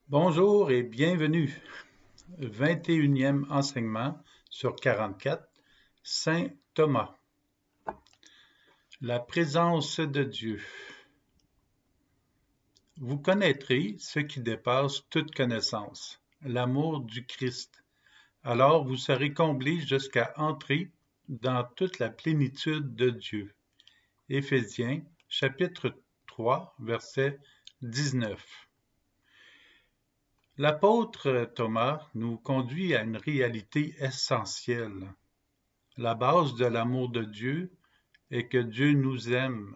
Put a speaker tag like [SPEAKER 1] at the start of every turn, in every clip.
[SPEAKER 1] Bonjour et bienvenue. 21e enseignement sur 44, Saint Thomas. La présence de Dieu. Vous connaîtrez ce qui dépasse toute connaissance, l'amour du Christ. Alors vous serez comblés jusqu'à entrer dans toute la plénitude de Dieu. Éphésiens, chapitre 3, verset 19. L'apôtre Thomas nous conduit à une réalité essentielle. La base de l'amour de Dieu est que Dieu nous aime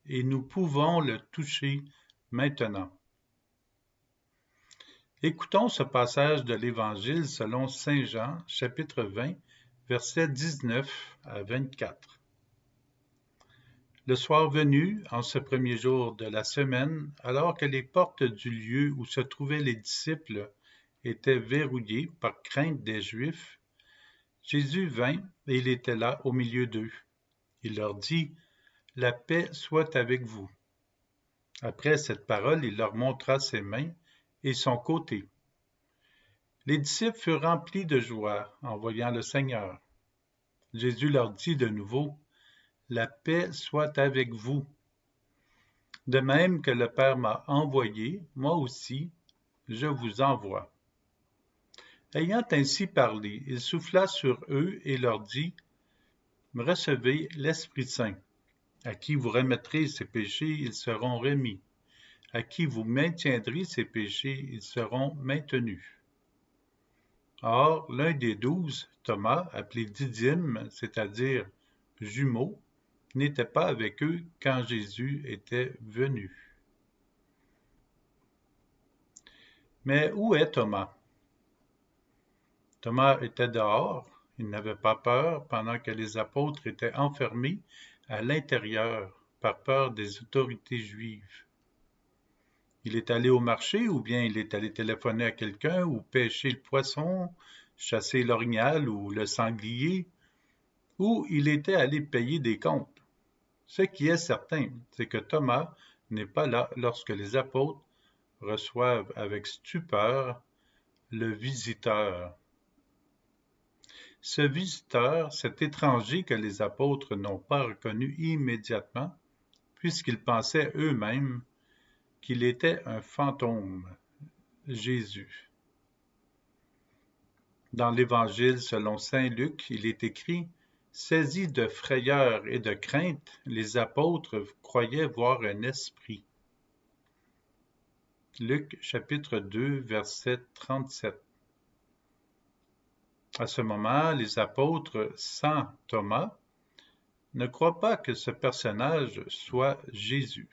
[SPEAKER 1] et nous pouvons le toucher maintenant. Écoutons ce passage de l'Évangile selon Saint Jean, chapitre 20, versets 19 à 24. Le soir venu, en ce premier jour de la semaine, alors que les portes du lieu où se trouvaient les disciples étaient verrouillées par crainte des Juifs, Jésus vint et il était là au milieu d'eux. Il leur dit, « La paix soit avec vous. » Après cette parole, il leur montra ses mains et son côté. Les disciples furent remplis de joie en voyant le Seigneur. Jésus leur dit de nouveau, « La paix soit avec vous. De même que le Père m'a envoyé, moi aussi, je vous envoie. » Ayant ainsi parlé, il souffla sur eux et leur dit, « Recevez l'Esprit Saint. À qui vous remettrez ses péchés, ils seront remis. À qui vous maintiendrez ses péchés, ils seront maintenus. » Or, l'un des 12, Thomas, appelé Didyme, c'est-à-dire jumeau, n'était pas avec eux quand Jésus était venu. Mais où est Thomas? Thomas était dehors, il n'avait pas peur pendant que les apôtres étaient enfermés à l'intérieur par peur des autorités juives. Il est allé au marché ou bien il est allé téléphoner à quelqu'un ou pêcher le poisson, chasser l'orignal ou le sanglier, ou il était allé payer des comptes. Ce qui est certain, c'est que Thomas n'est pas là lorsque les apôtres reçoivent avec stupeur le visiteur. Ce visiteur, cet étranger que les apôtres n'ont pas reconnu immédiatement, puisqu'ils pensaient eux-mêmes qu'il était un fantôme, Jésus. Dans l'Évangile selon saint Luc, il est écrit « Saisis de frayeur et de crainte, les apôtres croyaient voir un esprit. » Luc chapitre 2, verset 37. À ce moment, les apôtres, sans Thomas, ne croient pas que ce personnage soit Jésus.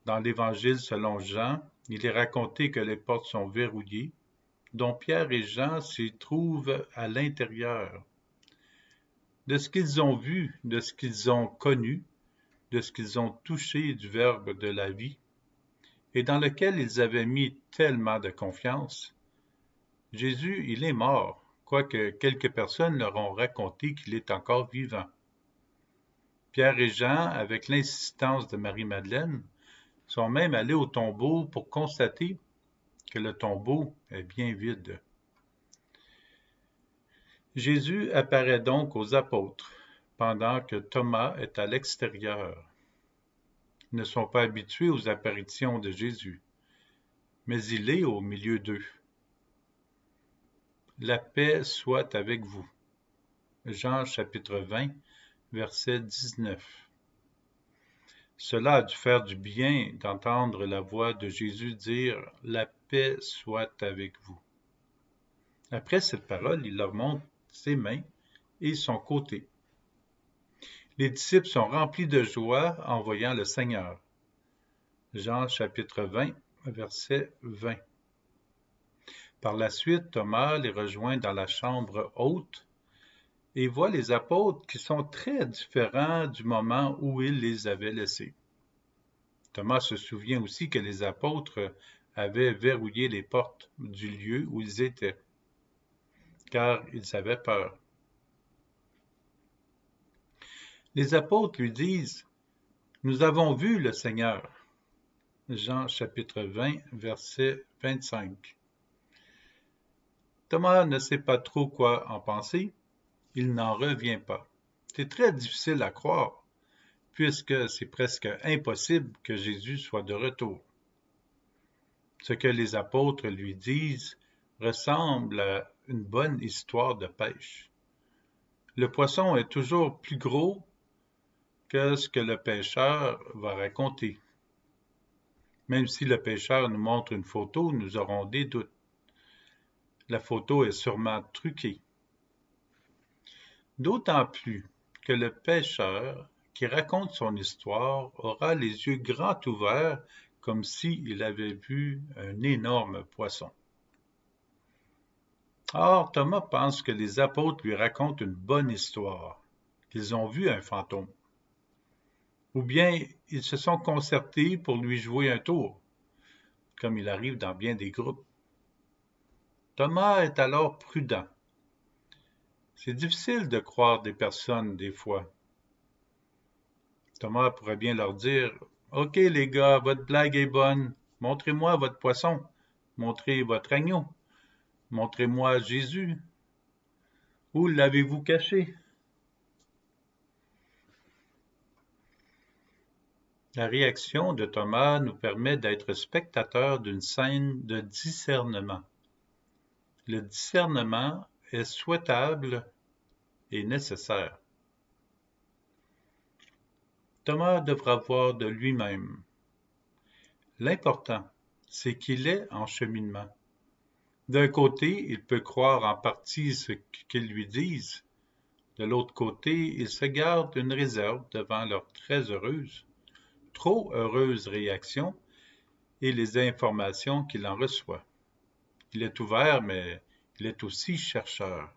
[SPEAKER 1] Dans l'Évangile selon Jean, il est raconté que les portes sont verrouillées, dont Pierre et Jean s'y trouvent à l'intérieur. De ce qu'ils ont vu, de ce qu'ils ont connu, de ce qu'ils ont touché du Verbe de la vie, et dans lequel ils avaient mis tellement de confiance, Jésus, il est mort, quoique quelques personnes leur ont raconté qu'il est encore vivant. Pierre et Jean, avec l'insistance de Marie-Madeleine, sont même allés au tombeau pour constater que le tombeau est bien vide. Jésus apparaît donc aux apôtres, pendant que Thomas est à l'extérieur. Ils ne sont pas habitués aux apparitions de Jésus, mais il est au milieu d'eux. La paix soit avec vous. Jean chapitre 20, verset 19. Cela a dû faire du bien d'entendre la voix de Jésus dire « La paix soit avec vous ». Après cette parole, il leur montre ses mains et son côté. Les disciples sont remplis de joie en voyant le Seigneur. Jean chapitre 20, verset 20. Par la suite, Thomas les rejoint dans la chambre haute et voit les apôtres qui sont très différents du moment où il les avait laissés. Thomas se souvient aussi que les apôtres avaient verrouillé les portes du lieu où ils étaient, car ils avaient peur. Les apôtres lui disent « Nous avons vu le Seigneur ». Jean chapitre 20, verset 25. Thomas ne sait pas trop quoi en penser, il n'en revient pas. C'est très difficile à croire, puisque c'est presque impossible que Jésus soit de retour. Ce que les apôtres lui disent ressemble à une bonne histoire de pêche. Le poisson est toujours plus gros que ce que le pêcheur va raconter. Même si le pêcheur nous montre une photo, nous aurons des doutes. La photo est sûrement truquée. D'autant plus que le pêcheur qui raconte son histoire aura les yeux grands ouverts comme s'il avait vu un énorme poisson. Or, Thomas pense que les apôtres lui racontent une bonne histoire, qu'ils ont vu un fantôme. Ou bien ils se sont concertés pour lui jouer un tour, comme il arrive dans bien des groupes. Thomas est alors prudent. C'est difficile de croire des personnes des fois. Thomas pourrait bien leur dire « Ok les gars, votre blague est bonne. Montrez-moi votre poisson. Montrez votre agneau. Montrez-moi Jésus. Où l'avez-vous caché? » La réaction de Thomas nous permet d'être spectateurs d'une scène de discernement. Le discernement est souhaitable et nécessaire. Thomas devra voir de lui-même. L'important, c'est qu'il est en cheminement. D'un côté, il peut croire en partie ce qu'ils lui disent. De l'autre côté, il se garde une réserve devant leur très heureuse, trop heureuse réaction et les informations qu'il en reçoit. Il est ouvert, mais il est aussi chercheur.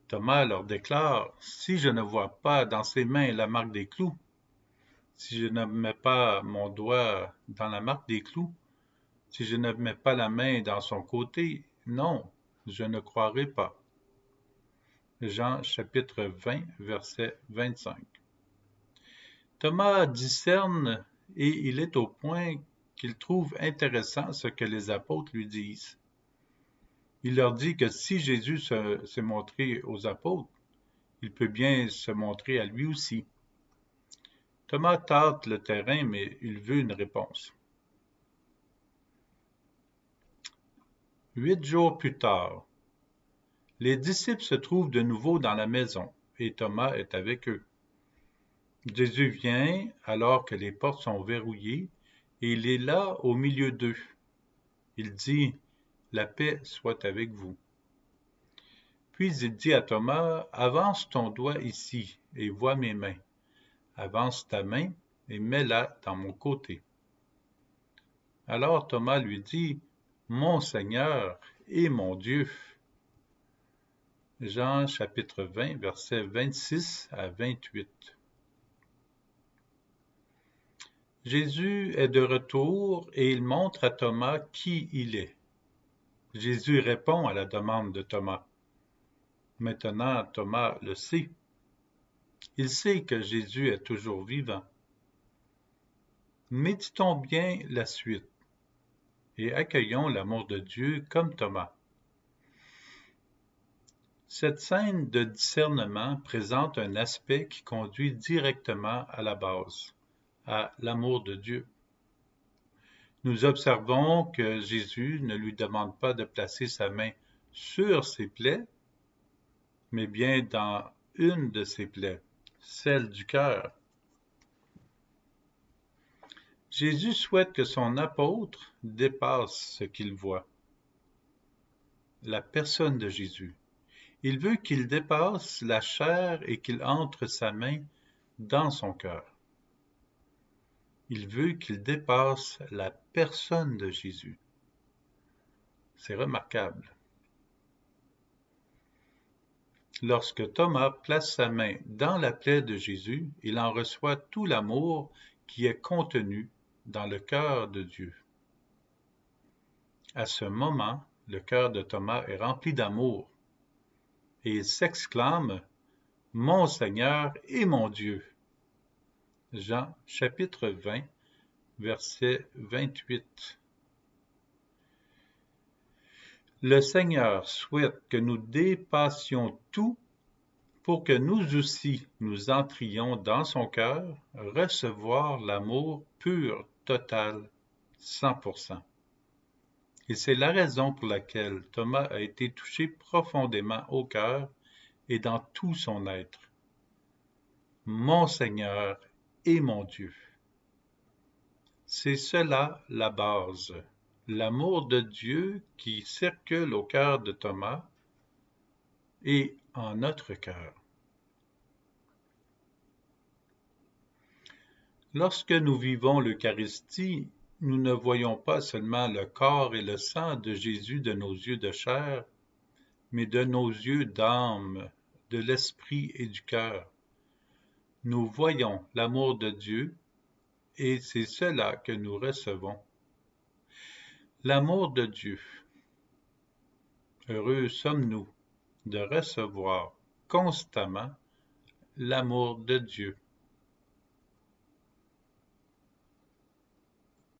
[SPEAKER 1] Thomas leur déclare « Si je ne vois pas dans ses mains la marque des clous, si je ne mets pas mon doigt dans la marque des clous, si je ne mets pas la main dans son côté, non, je ne croirai pas. » Jean chapitre 20, verset 25. Thomas discerne et il est au point qu'il trouve intéressant ce que les apôtres lui disent. Il leur dit que si Jésus s'est montré aux apôtres, il peut bien se montrer à lui aussi. Thomas tâte le terrain, mais il veut une réponse. 8 jours plus tard, les disciples se trouvent de nouveau dans la maison, et Thomas est avec eux. Jésus vient alors que les portes sont verrouillées, et il est là au milieu d'eux. Il dit « La paix soit avec vous ». Puis il dit à Thomas « Avance ton doigt ici, et vois mes mains. Avance ta main, et mets-la dans mon côté. » Alors Thomas lui dit « Mon Seigneur et mon Dieu ». Jean chapitre 20, versets 26 à 28. Jésus est de retour et il montre à Thomas qui il est. Jésus répond à la demande de Thomas. Maintenant, Thomas le sait. Il sait que Jésus est toujours vivant. Méditons bien la suite et accueillons l'amour de Dieu comme Thomas. Cette scène de discernement présente un aspect qui conduit directement à la base, à l'amour de Dieu. Nous observons que Jésus ne lui demande pas de placer sa main sur ses plaies, mais bien dans une de ses plaies, celle du cœur. Jésus souhaite que son apôtre dépasse ce qu'il voit, la personne de Jésus. Il veut qu'il dépasse la chair et qu'il entre sa main dans son cœur. Il veut qu'il dépasse la personne de Jésus. C'est remarquable. Lorsque Thomas place sa main dans la plaie de Jésus, il en reçoit tout l'amour qui est contenu dans le cœur de Dieu. À ce moment, le cœur de Thomas est rempli d'amour et il s'exclame « Mon Seigneur et mon Dieu ». Jean chapitre 20, verset 28. Le Seigneur souhaite que nous dépassions tout pour que nous aussi nous entrions dans son cœur, recevoir l'amour pur, total, 100%. Et c'est la raison pour laquelle Thomas a été touché profondément au cœur et dans tout son être. Mon Seigneur et mon Dieu. C'est cela la base, l'amour de Dieu qui circule au cœur de Thomas et en notre cœur. Lorsque nous vivons l'Eucharistie, nous ne voyons pas seulement le corps et le sang de Jésus de nos yeux de chair, mais de nos yeux d'âme, de l'esprit et du cœur. Nous voyons l'amour de Dieu et c'est cela que nous recevons. L'amour de Dieu. Heureux sommes-nous de recevoir constamment l'amour de Dieu.